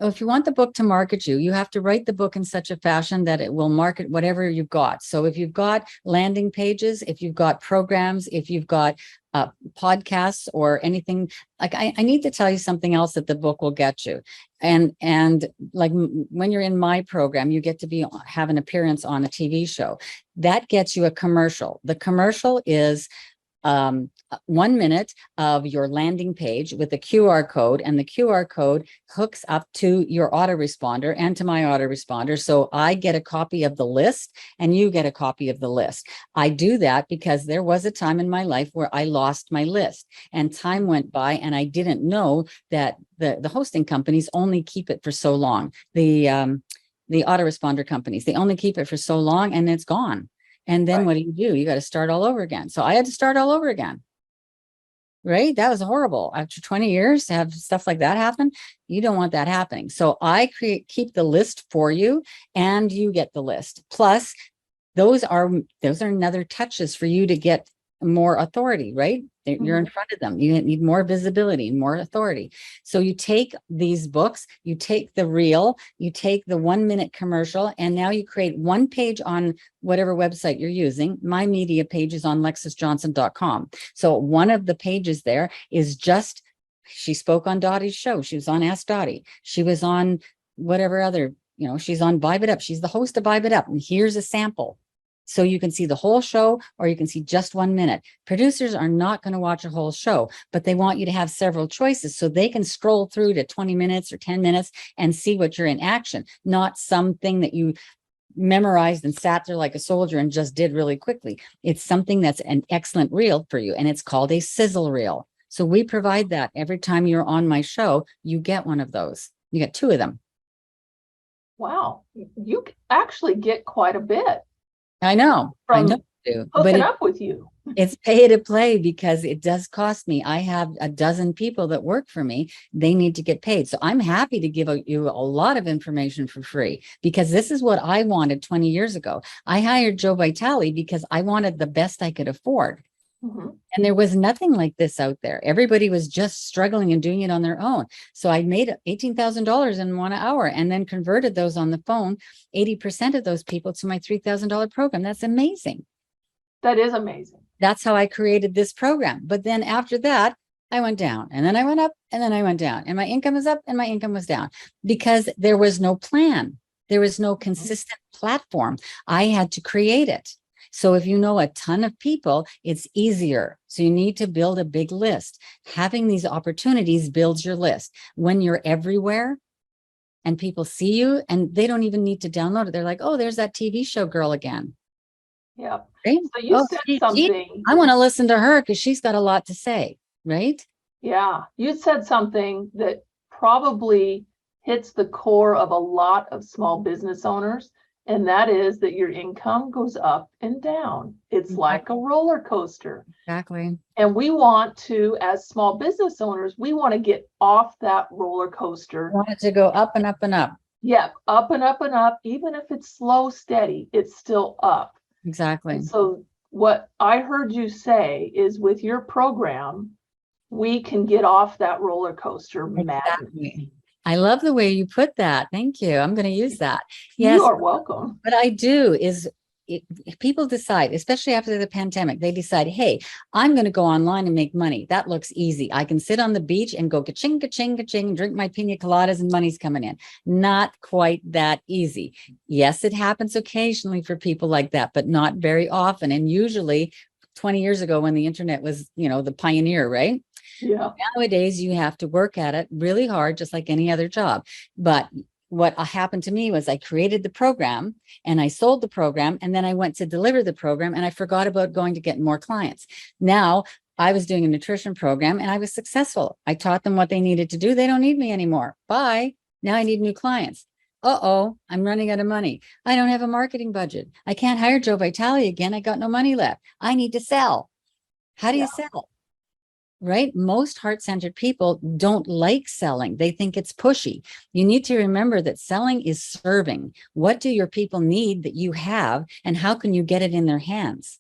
if you want the book to market you, you have to write the book in such a fashion that it will market whatever you've got. So if you've got landing pages, if you've got programs, if you've got podcasts or anything, like I need to tell you something else that the book will get you. And like when you're in my program, you get to have an appearance on a TV show. That gets you a commercial. The commercial is 1 minute of your landing page with a QR code, and the QR code hooks up to your autoresponder and to my autoresponder. So I get a copy of the list and you get a copy of the list. I do that because there was a time in my life where I lost my list and time went by and I didn't know that the hosting companies only keep it for so long. The autoresponder companies, they only keep it for so long and it's gone. And then what do? You got to start all over again. So I had to start all over again. Right? That was horrible. After 20 years to have stuff like that happen, you don't want that happening. So I keep the list for you and you get the list. Plus, those are another touches for you to get more authority, right? You're in front of them. You need more visibility, more authority. So you take these books, you take the reel, you take the 1 minute commercial, and now you create one page on whatever website you're using. My media page is on lexisjohnson.com. So one of the pages there is just, she spoke on Dottie's show. She was on AskDotty. She was on whatever other, she's on Vibe It Up. She's the host of Vibe It Up. And here's a sample. So you can see the whole show or you can see just 1 minute. Producers are not going to watch a whole show, but they want you to have several choices so they can scroll through to 20 minutes or 10 minutes and see what you're in action, not something that you memorized and sat there like a soldier and just did really quickly. It's something that's an excellent reel for you, and it's called a sizzle reel. So we provide that every time you're on my show, you get one of those. You get 2 of them. Wow. You actually get quite a bit. I know. I know. Hooking up with you. It's pay to play because it does cost me. I have a dozen people that work for me. They need to get paid. So I'm happy to give you a lot of information for free because this is what I wanted 20 years ago. I hired Joe Vitale because I wanted the best I could afford. And there was nothing like this out there. Everybody was just struggling and doing it on their own. So I made $18,000 in 1 hour and then converted those on the phone, 80% of those people to my $3,000 program. That's amazing. That is amazing. That's how I created this program. But then after that, I went down and then I went up and then I went down and my income was up and my income was down because there was no plan. There was no consistent platform. I had to create it. So if you know a ton of people, it's easier. So you need to build a big list. Having these opportunities builds your list. When you're everywhere and people see you and they don't even need to download it. They're like, oh, there's that TV show girl again. Yeah. Right? So you said something. I want to listen to her because she's got a lot to say, right? Yeah. You said something that probably hits the core of a lot of small business owners. And that is that your income goes up and down. It's like a roller coaster. Exactly. And we want to, as small business owners, we want to get off that roller coaster. We want it to go up and up and up. Yeah, up and up and up. Even if it's slow, steady, it's still up. Exactly. And so what I heard you say is with your program, we can get off that roller coaster madness. I love the way you put that. Thank you. I'm going to use that. Yes. You are welcome. What I do is people decide, especially after the pandemic, they decide, hey, I'm going to go online and make money. That looks easy. I can sit on the beach and go ka-ching, ka-ching, ka-ching, drink my pina coladas and money's coming in. Not quite that easy. Yes, it happens occasionally for people like that, but not very often. And usually 20 years ago when the internet was, the pioneer, right? Yeah. Nowadays, you have to work at it really hard, just like any other job. But what happened to me was I created the program and I sold the program and then I went to deliver the program and I forgot about going to get more clients. Now I was doing a nutrition program and I was successful. I taught them what they needed to do. They don't need me anymore. Bye. Now I need new clients. Uh-oh, I'm running out of money. I don't have a marketing budget. I can't hire Joe Vitale again. I got no money left. I need to sell. How do you sell? Right? Most heart-centered people don't like selling. They think it's pushy. You need to remember that selling is serving. What do your people need that you have, and how can you get it in their hands?